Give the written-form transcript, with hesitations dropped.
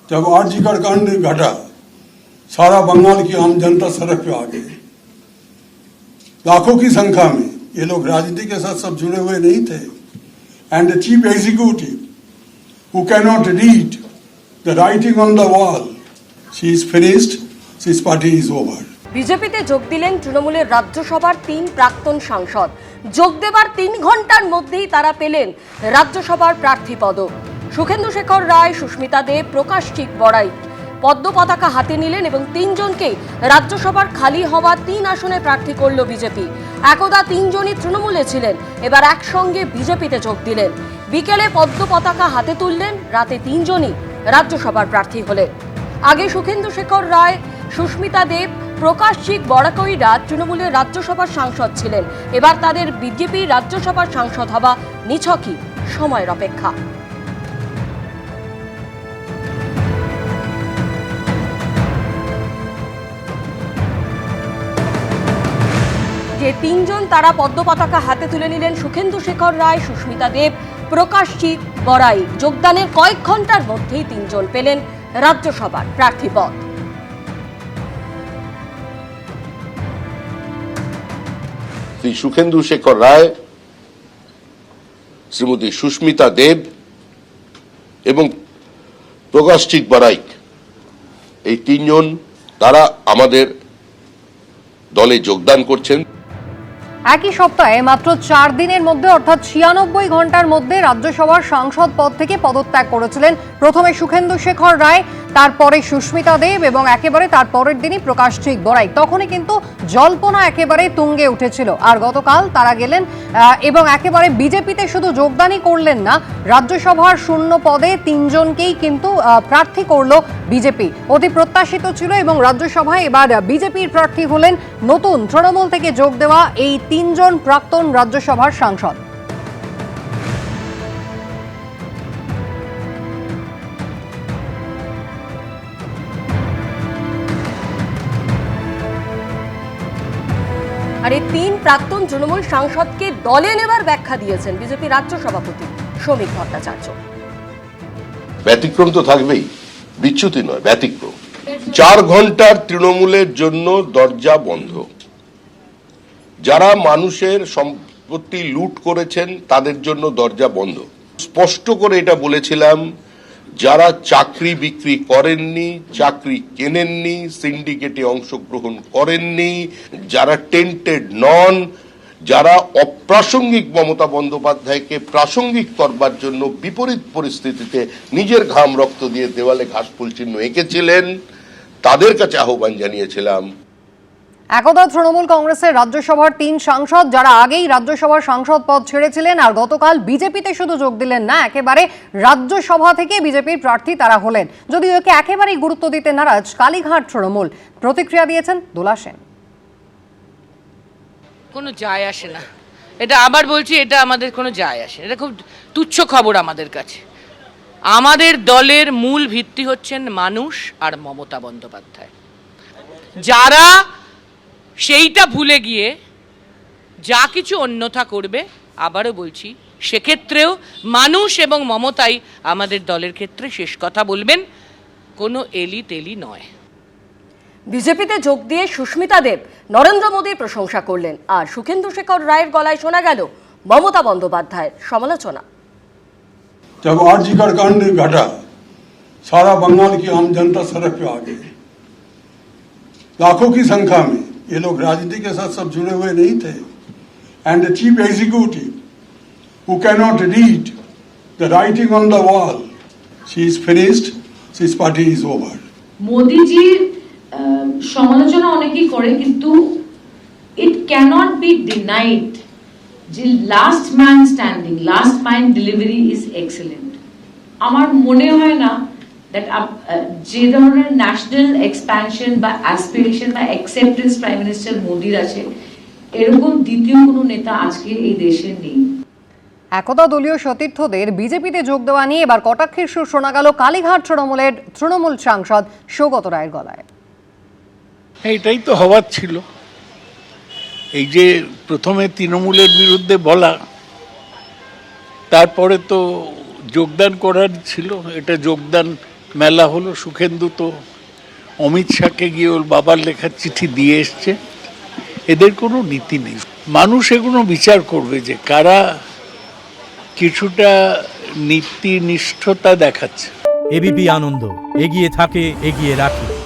जब आरजीकर कांड घटा, सारा बंगाल की आम जनता सड़क पे आ गई। लाखों की संख्या में ये लोग राजनीति के साथ सब जुड़े हुए नहीं थे। And the chief executive who can not read the writing on the wall, she is finished, his party is over. বিজেপিতে যোগ দিলেন তৃণমূলের রাজ্যসভার 3 প্রাক্তন সাংসদ। যোগ দেবার 3 ঘন্টার মধ্যেই তারা পেলেন রাজ্যসভার প্রার্থী পদ। সুখেন্দু শেখর রায়, সুস্মিতা দেব, প্রকাশ চিক বড়াই পদ্ম পতাকা হাতে নিলেন এবং 3 জনকে রাজ্যসভার খালি হওয়া 3 আসনে প্রার্থী করল বিজেপি। একদা 3 জনই তৃণমূলে ছিলেন, এবার একসঙ্গে বিজেপিতে যোগ দিলেন। বিকেলে পদ্ম পতাকা হাতে তুললেন, রাতে 3 জনই রাজ্যসভার প্রার্থী হলেন। আগে সুখেন্দু শেখর রায়, সুস্মিতা দেব, প্রকাশ চিক বড়াকইরা তৃণমূলের রাজ্যসভার সাংসদ ছিলেন। এবার তাদের বিজেপি রাজ্যসভার সাংসদ হওয়া নিছকই সময়ের অপেক্ষা। যে 3 জন তারা পদ্ম পতাকা হাতে তুলে নিলেন, সুখেন্দু শেখর রায়, সুস্মিতা দেব, প্রকাশ চিক বড়াই। যোগদানের কয়েক ঘন্টার মধ্যেই 3 জন পেলেন রাজ্যসভার প্রার্থী পদ। শ্রী সুখেন্দু শেখর রায়, শ্রীমতী সুস্মিতা দেব এবং প্রকাশ চিক বড়াই, এই 3 জন তারা আমাদের দলে যোগদান করছেন। একই সপ্তাহে মাত্র 4 দিনের মধ্যে অর্থাৎ 96 ঘন্টার মধ্যে রাজ্যসভার সাংসদ পদ থেকে পদত্যাগ করেছিলেন প্রথমে সুখেন্দু শেখর রায়, তারপরে সুস্মিতা দেব এবং একেবারে তার পরের দিনই প্রকাশ চিক বড়াই। তখনই কিন্তু জল্পনা একেবারে তুঙ্গে উঠেছিল। আর গতকাল তারা গেলেন এবং একেবারে বিজেপিতে শুধু যোগদানই করলেন না, রাজ্যসভার শূন্য পদে 3 জনকেই কিন্তু প্রার্থী করল বিজেপি। অতি প্রত্যাশিত ছিল এবং রাজ্যসভায় এবার বিজেপির প্রার্থী হলেন নতুন তৃণমূল থেকে যোগ দেওয়া এই 3 জন প্রাক্তন রাজ্যসভার সাংসদ। আর এই 3 প্রাক্তন তৃণমূল সাংসদকে দলে নেবার ব্যাখ্যা দিয়েছেন বিজেপি রাজ্য সভাপতি শ্রমিক ভট্টাচার্য। ব্যতিক্রম তো থাকবেই, বিচ্যুতি নয়, ব্যতিক্রম। 4 ঘন্টার তৃণমূলের জন্য দরজা বন্ধ। যারা মানুষের সম্পত্তি লুট করেছেন তাদের জন্য দরজা বন্ধ। স্পষ্ট করে এটা বলেছিলাম, যারা চাকরি বিক্রি করেননি, চাকরি কেনেননি, সিন্ডিকেটে অংশগ্রহণ করেননি, যারা টেন্টেড নন, যারা অপ্রাসঙ্গিক মমতা বন্দ্যোপাধ্যায়কে প্রাসঙ্গিক করবার জন্য বিপরীত পরিস্থিতিতে নিজের ঘাম রক্ত দিয়ে দেওয়ালে ঘাসফুল চিহ্ন এঁকেছিলেন, তাদের কাছে আহ্বান জানিয়েছিলাম। একদা তৃণমূল কংগ্রেসের রাজ্যসভার 3 সাংসদ যারা আগেই রাজ্যসভার সাংসদ পদ ছেড়েছিলেন আর গতকাল বিজেপিতে শুধু যোগ দিলেন না, একেবারে রাজ্যসভা থেকে বিজেপির প্রার্থী তারা হলেন। যদিও একে একেবারেই গুরুত্ব দিতে নারাজ কালীঘাট তৃণমূল। প্রতিক্রিয়া দিয়েছেন দোলা সেন। কোনো যায় আসে না, এটা আবার বলছি, এটা আমাদের কোনো যায় আসে, এটা খুব তুচ্ছ খবর আমাদের কাছে। আমাদের দলের মূল ভিত্তি হচ্ছেন মানুষ আর মমতা বন্দ্যোপাধ্যায়। যারা সেইটা ভুলে গিয়ে যা কিছু অন্যথা করবে, আবারও বলছি, সেক্ষেত্রেও মানুষ এবং মমতাই আমাদের দলের ক্ষেত্রে শেষ কথা বলবেন, কোনো এলি তেলি নয়। বিজেপিতে যোগ দিয়ে সুস্মিতা দেব নরেন্দ্র মোদীর প্রশংসা করলেন আর সুখেন্দু শেখর রায়ের গলায় শোনা গেল মমতা বন্দ্যোপাধ্যায়ের সমালোচনা। जब आरजीकर कांड घटा, सारा बंगाल की आम जनता सड़क पे आ गई। लाखों की संख्या में ये लोग राजनीति के साथ सब जुड़े हुए नहीं थे। And the chief executive who can not read the writing on the wall, she is finished, his party is over. Modi ji সমালোচনা অনেকেই করে, কিন্তু ইট ক্যানট বি ডিনাইড যে last man standing, last mile delivery is excellent. আমার মনে হয় না that যে ধরনের ন্যাশনাল এক্সপ্যানশন বা অ্যাসপিরেশন বা অ্যাকসেপ্টেন্স প্রাইম মিনিস্টার মোদির আছে, এরকম দ্বিতীয় কোনো নেতা আজকে এই দেশে নেই। একদা দলীয় সতীর্থদের বিজেপিতে যোগ দেওয়া নিয়ে এবার কটাক্ষের সুর শোনা গেল কালীঘাট তৃণমূলের তৃণমূল সাংসদ সৌগত রায়ের গলায়। এইটাই তো হওয়ার ছিল। এই যে প্রথমে তৃণমূলের বিরুদ্ধে বলা, তারপরে তো যোগদান করার ছিল। এটা যোগদান মেলা হলো। শুভেন্দু তো অমিত শাহকে গিয়ে ওর বাবার লেখার চিঠি দিয়ে এসছে। এদের কোনো নীতি নেই। মানুষ এগুলো বিচার করবে যে কারা কিছুটা নীতিনিষ্ঠতা দেখাচ্ছে। এবিপি আনন্দ, এগিয়ে থাকে, এগিয়ে রাখে।